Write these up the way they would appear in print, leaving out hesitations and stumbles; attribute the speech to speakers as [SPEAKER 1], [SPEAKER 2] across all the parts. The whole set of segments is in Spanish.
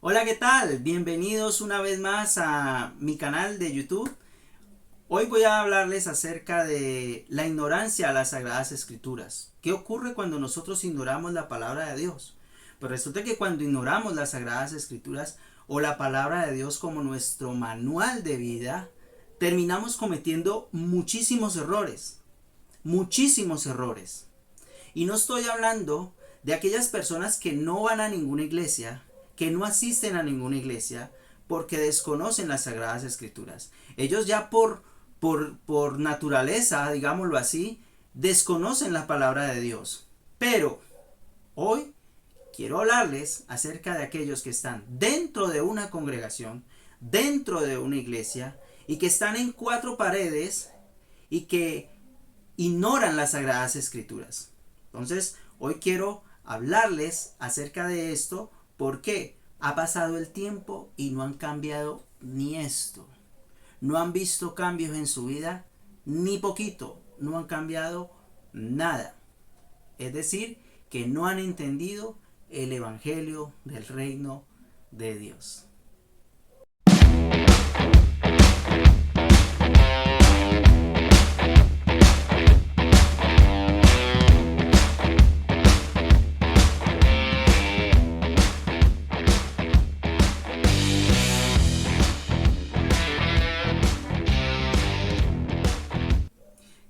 [SPEAKER 1] Hola, ¿qué tal? Bienvenidos una vez más a mi canal de YouTube. Hoy voy a hablarles acerca de la ignorancia a las Sagradas Escrituras. ¿Qué ocurre cuando nosotros ignoramos la palabra de Dios? Pues resulta que cuando ignoramos las Sagradas Escrituras o la palabra de Dios como nuestro manual de vida, terminamos cometiendo muchísimos errores. Muchísimos errores. Y no estoy hablando de aquellas personas que no van a ninguna iglesia, que no asisten a ninguna iglesia, porque desconocen las Sagradas Escrituras. Ellos ya por naturaleza, digámoslo así, desconocen la palabra de Dios. Pero hoy quiero hablarles acerca de aquellos que están dentro de una congregación, dentro de una iglesia, y que están en cuatro paredes y que ignoran las Sagradas Escrituras. Entonces, hoy quiero hablarles acerca de esto porque ha pasado el tiempo y no han cambiado ni esto. No han visto cambios en su vida ni poquito. No han cambiado nada. Es decir, que no han entendido el evangelio del reino de Dios.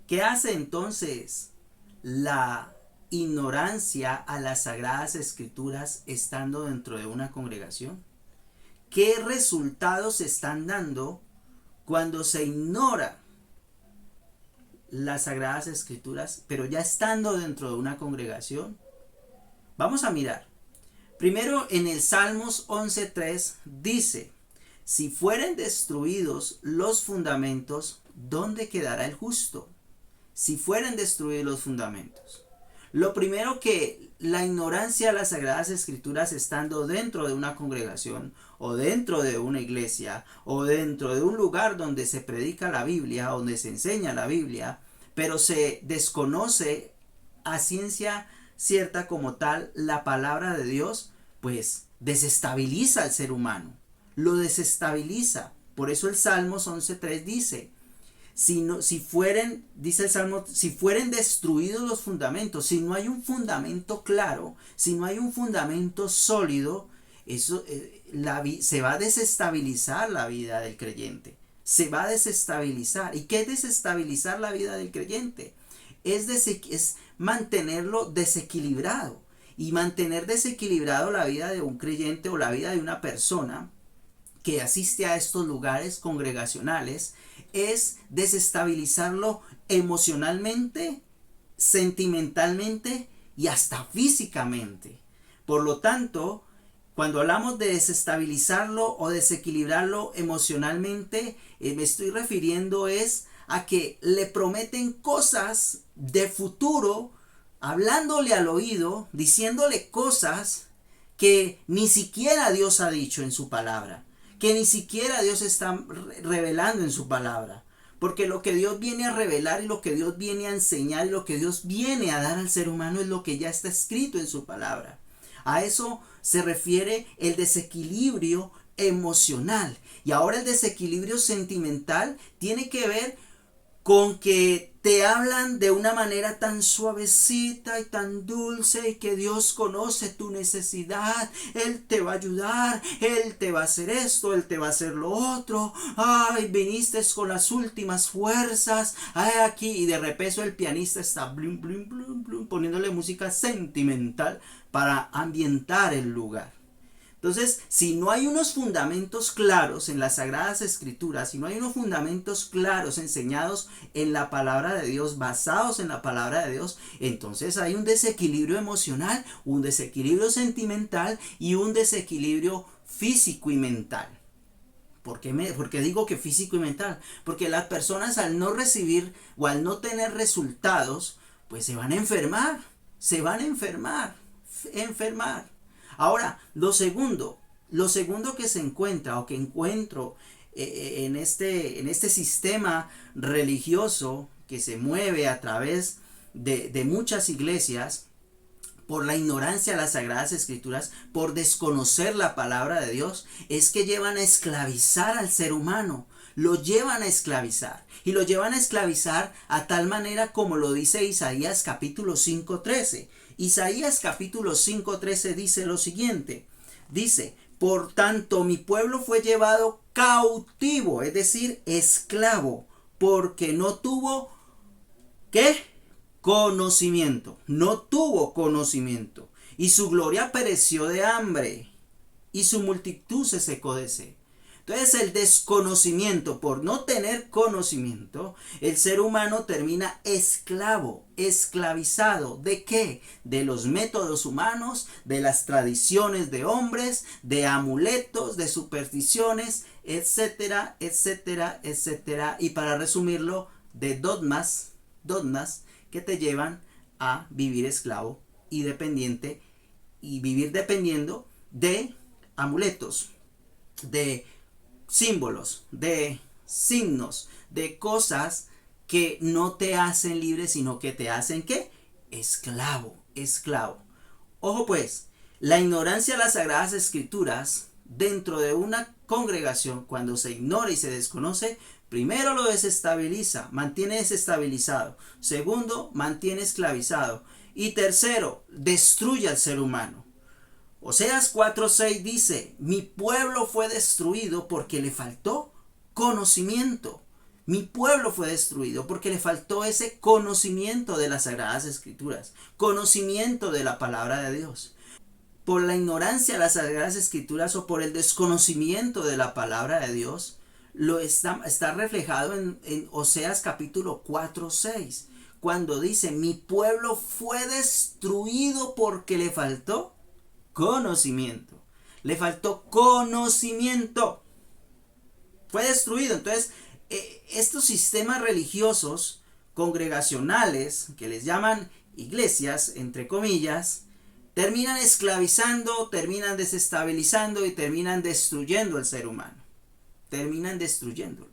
[SPEAKER 1] ¿Qué hace entonces la ignorancia a las Sagradas Escrituras estando dentro de una congregación? ¿Qué resultados se están dando cuando se ignora las Sagradas Escrituras, pero ya estando dentro de una congregación? Vamos a mirar. Primero, en el Salmos 11:3 dice: si fueren destruidos los fundamentos, ¿dónde quedará el justo? Si fueren destruidos los fundamentos. Lo primero, que la ignorancia de las Sagradas Escrituras estando dentro de una congregación o dentro de una iglesia o dentro de un lugar donde se predica la Biblia, donde se enseña la Biblia, pero se desconoce a ciencia cierta como tal la palabra de Dios, pues desestabiliza al ser humano, lo desestabiliza. Por eso el Salmos 11:3 dice: si fueren, dice el Salmo, si fueren destruidos los fundamentos, si no hay un fundamento claro, si no hay un fundamento sólido, eso se va a desestabilizar la vida del creyente. Se va a desestabilizar. ¿Y qué es desestabilizar la vida del creyente? Es mantenerlo desequilibrado. Y mantener desequilibrado la vida de un creyente o la vida de una persona que asiste a estos lugares congregacionales es desestabilizarlo emocionalmente, sentimentalmente y hasta físicamente. Por lo tanto, cuando hablamos de desestabilizarlo o desequilibrarlo emocionalmente, me estoy refiriendo es a que le prometen cosas de futuro, hablándole al oído, diciéndole cosas que ni siquiera Dios ha dicho en su palabra, que ni siquiera Dios está revelando en su palabra. Porque lo que Dios viene a revelar y lo que Dios viene a enseñar y lo que Dios viene a dar al ser humano es lo que ya está escrito en su palabra. A eso se refiere el desequilibrio emocional. Y ahora el desequilibrio sentimental tiene que ver con que te hablan de una manera tan suavecita y tan dulce, y que Dios conoce tu necesidad, Él te va a ayudar, Él te va a hacer esto, Él te va a hacer lo otro, ay, viniste con las últimas fuerzas, ay, aquí, y de repente el pianista está blum, blum, blum, blum, poniéndole música sentimental para ambientar el lugar. Entonces, si no hay unos fundamentos claros en las Sagradas Escrituras, si no hay unos fundamentos claros enseñados en la palabra de Dios, basados en la palabra de Dios, entonces hay un desequilibrio emocional, un desequilibrio sentimental y un desequilibrio físico y mental. ¿Por qué digo que físico y mental? Porque las personas, al no recibir o al no tener resultados, pues se van a enfermar, enfermar. Ahora, lo segundo que se encuentra o que encuentro en este sistema religioso que se mueve a través de muchas iglesias, por la ignorancia a las Sagradas Escrituras, por desconocer la palabra de Dios, es que llevan a esclavizar al ser humano. Lo llevan a esclavizar. Y lo llevan a esclavizar a tal manera como lo dice Isaías capítulo 5:13. Isaías capítulo 5:13 dice lo siguiente. Dice, por tanto mi pueblo fue llevado cautivo, es decir, esclavo, porque no tuvo, ¿qué? Conocimiento. No tuvo conocimiento. Y su gloria pereció de hambre. Y su multitud se secó de sed. Entonces el desconocimiento, por no tener conocimiento, el ser humano termina esclavo, esclavizado. ¿De qué? De los métodos humanos, de las tradiciones de hombres, de amuletos, de supersticiones, etcétera, etcétera, etcétera. Y para resumirlo, de dogmas que te llevan a vivir esclavo y dependiente y vivir dependiendo de amuletos, de símbolos, de signos, de cosas que no te hacen libre, sino que te hacen ¿qué? Esclavo, esclavo. Ojo pues, la ignorancia a las Sagradas Escrituras dentro de una congregación, cuando se ignora y se desconoce, primero lo desestabiliza, mantiene desestabilizado. Segundo, mantiene esclavizado. Y tercero, destruye al ser humano. Oseas 4:6 dice, mi pueblo fue destruido porque le faltó conocimiento. Mi pueblo fue destruido porque le faltó ese conocimiento de las Sagradas Escrituras, conocimiento de la palabra de Dios. Por la ignorancia de las Sagradas Escrituras o por el desconocimiento de la palabra de Dios, lo está reflejado en Oseas capítulo 4:6, cuando dice, mi pueblo fue destruido porque le faltó conocimiento. Le faltó conocimiento. Fue destruido. Entonces, estos sistemas religiosos congregacionales, que les llaman iglesias, entre comillas, terminan esclavizando, terminan desestabilizando y terminan destruyendo al ser humano. Terminan destruyéndolo.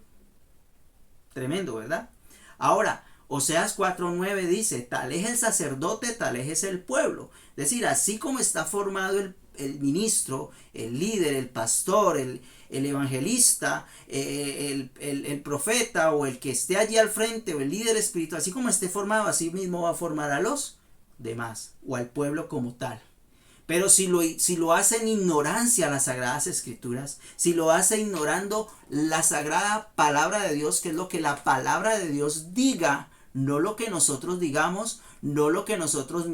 [SPEAKER 1] Tremendo, ¿verdad? Ahora, Oseas 4:9 dice, tal es el sacerdote, tal es el pueblo. Es decir, así como está formado el ministro, el líder, el pastor, el evangelista, el profeta o el que esté allí al frente o el líder espiritual, así como esté formado, así mismo va a formar a los demás o al pueblo como tal. Pero si lo hace en ignorancia a las Sagradas Escrituras, si lo hace ignorando la sagrada palabra de Dios, que es lo que la palabra de Dios diga, no lo que nosotros digamos, no lo que nosotros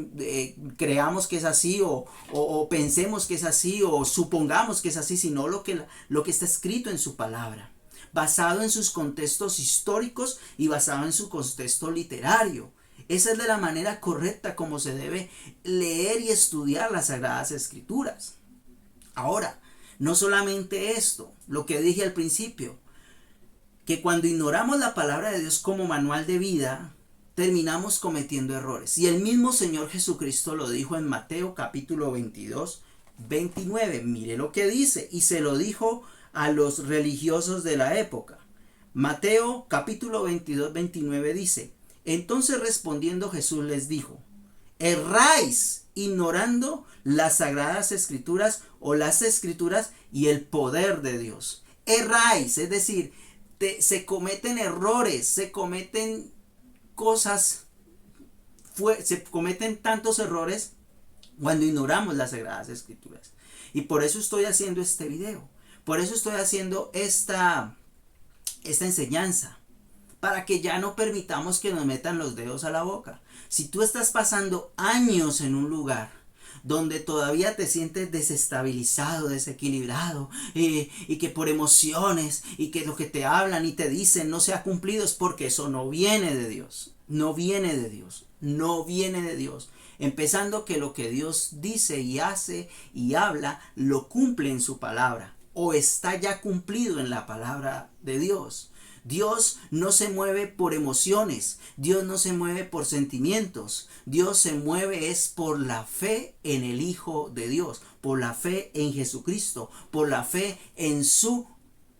[SPEAKER 1] creamos que es así o pensemos que es así o supongamos que es así, sino lo que está escrito en su palabra, basado en sus contextos históricos y basado en su contexto literario. Esa es de la manera correcta como se debe leer y estudiar las Sagradas Escrituras. Ahora, no solamente esto, lo que dije al principio, que cuando ignoramos la palabra de Dios como manual de vida, terminamos cometiendo errores. Y el mismo Señor Jesucristo lo dijo en Mateo capítulo 22:29. Mire lo que dice, y se lo dijo a los religiosos de la época. Mateo capítulo 22:29 dice, entonces respondiendo Jesús les dijo, erráis ignorando las Sagradas Escrituras o las Escrituras y el poder de Dios. Erráis, es decir, se cometen errores, se cometen cosas, se cometen tantos errores cuando ignoramos las Sagradas Escrituras. Y por eso estoy haciendo este video, por eso estoy haciendo esta enseñanza, para que ya no permitamos que nos metan los dedos a la boca. Si tú estás pasando años en un lugar donde todavía te sientes desestabilizado, desequilibrado, y que por emociones y que lo que te hablan y te dicen no se ha cumplido, es porque eso no viene de Dios, no viene de Dios, no viene de Dios. Empezando que lo que Dios dice y hace y habla lo cumple en su palabra o está ya cumplido en la palabra de Dios. Dios no se mueve por emociones, Dios no se mueve por sentimientos, Dios se mueve es por la fe en el Hijo de Dios, por la fe en Jesucristo, por la fe en su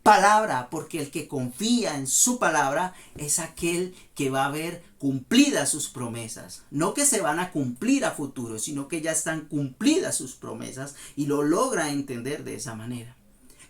[SPEAKER 1] palabra, porque el que confía en su palabra es aquel que va a ver cumplidas sus promesas. No que se van a cumplir a futuro, sino que ya están cumplidas sus promesas y lo logra entender de esa manera.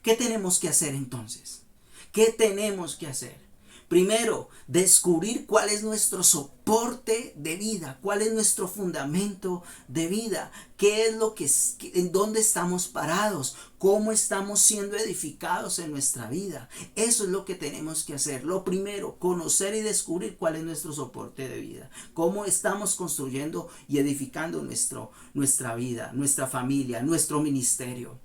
[SPEAKER 1] ¿Qué tenemos que hacer entonces? ¿Qué tenemos que hacer? Primero, descubrir cuál es nuestro soporte de vida, cuál es nuestro fundamento de vida, qué es lo que, en dónde estamos parados, cómo estamos siendo edificados en nuestra vida. Eso es lo que tenemos que hacer. Lo primero, conocer y descubrir cuál es nuestro soporte de vida, cómo estamos construyendo y edificando nuestra vida, nuestra familia, nuestro ministerio.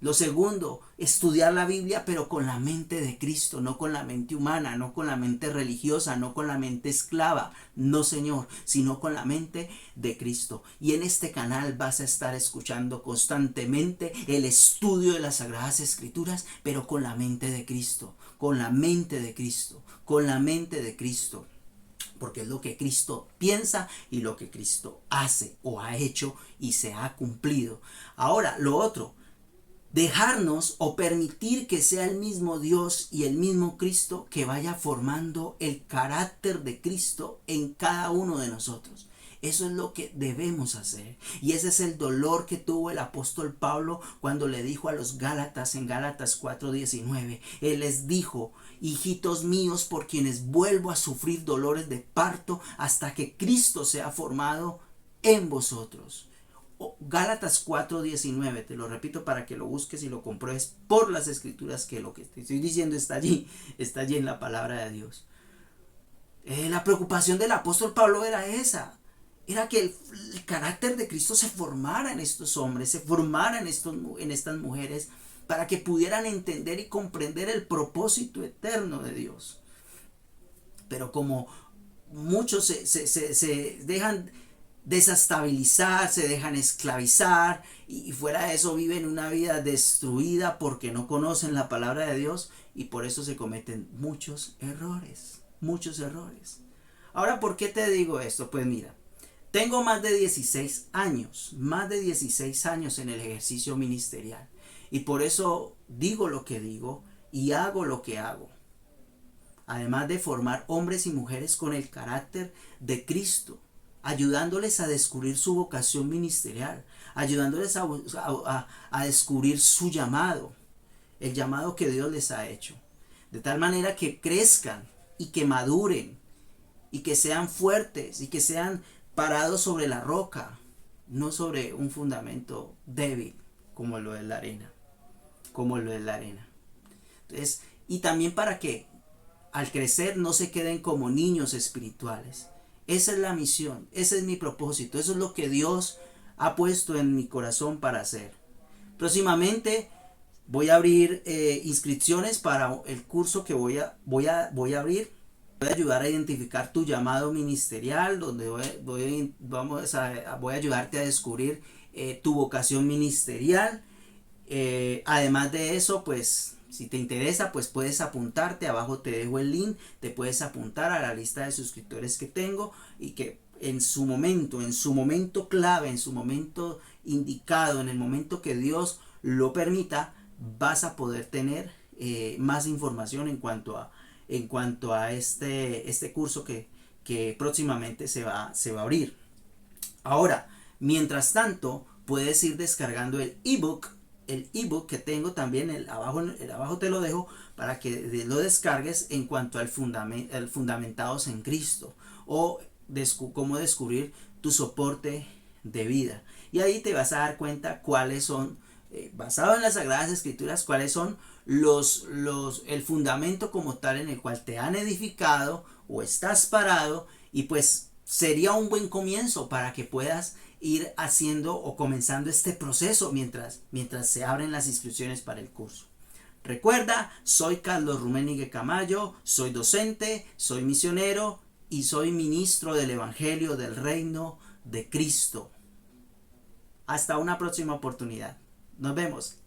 [SPEAKER 1] Lo segundo, estudiar la Biblia, pero con la mente de Cristo, no con la mente humana, no con la mente religiosa, no con la mente esclava, no Señor, sino con la mente de Cristo. Y en este canal vas a estar escuchando constantemente el estudio de las Sagradas Escrituras, pero con la mente de Cristo, con la mente de Cristo, con la mente de Cristo. Porque es lo que Cristo piensa y lo que Cristo hace o ha hecho y se ha cumplido. Ahora, lo otro, dejarnos o permitir que sea el mismo Dios y el mismo Cristo que vaya formando el carácter de Cristo en cada uno de nosotros. Eso es lo que debemos hacer. Y ese es el dolor que tuvo el apóstol Pablo cuando le dijo a los Gálatas en Gálatas 4:19. Él les dijo: hijitos míos, por quienes vuelvo a sufrir dolores de parto hasta que Cristo sea formado en vosotros. Gálatas 4:19, te lo repito para que lo busques y lo compruebes por las escrituras, que lo que te estoy diciendo está allí en la palabra de Dios. La preocupación del apóstol Pablo era esa, era que el carácter de Cristo se formara en estos hombres, se formara en estas mujeres, para que pudieran entender y comprender el propósito eterno de Dios. Pero como muchos se dejan desestabilizar, se dejan esclavizar y fuera de eso viven una vida destruida porque no conocen la palabra de Dios, y por eso se cometen muchos errores. Ahora, ¿por qué te digo esto? Pues mira, tengo más de 16 años en el ejercicio ministerial, y por eso digo lo que digo y hago lo que hago. Además de formar hombres y mujeres con el carácter de Cristo, ayudándoles a descubrir su vocación ministerial, ayudándoles a descubrir su llamado, el llamado que Dios les ha hecho, de tal manera que crezcan y que maduren y que sean fuertes y que sean parados sobre la roca, no sobre un fundamento débil como lo es la arena, Entonces, y también para que al crecer no se queden como niños espirituales. Esa es la misión, ese es mi propósito, eso es lo que Dios ha puesto en mi corazón para hacer. Próximamente voy a abrir inscripciones para el curso que voy a abrir. Voy a ayudar a identificar tu llamado ministerial, donde voy a ayudarte a descubrir tu vocación ministerial. Además de eso, pues si te interesa, pues puedes apuntarte. Abajo te dejo el link, te puedes apuntar a la lista de suscriptores que tengo, y que en su momento clave, en su momento indicado, en el momento que Dios lo permita, vas a poder tener más información en cuanto a este curso que próximamente se va a abrir. Ahora, mientras tanto, puedes ir descargando el ebook que tengo también, abajo te lo dejo para que lo descargues, en cuanto al fundamentados en Cristo, o cómo descubrir tu soporte de vida. Y ahí te vas a dar cuenta cuáles son, basado en las Sagradas Escrituras, cuáles son el fundamento como tal en el cual te han edificado o estás parado, y pues sería un buen comienzo para que puedas ir haciendo o comenzando este proceso mientras se abren las inscripciones para el curso. Recuerda, soy Carlos Rummenigge Camayo, soy docente, soy misionero y soy ministro del Evangelio del Reino de Cristo. Hasta una próxima oportunidad. Nos vemos.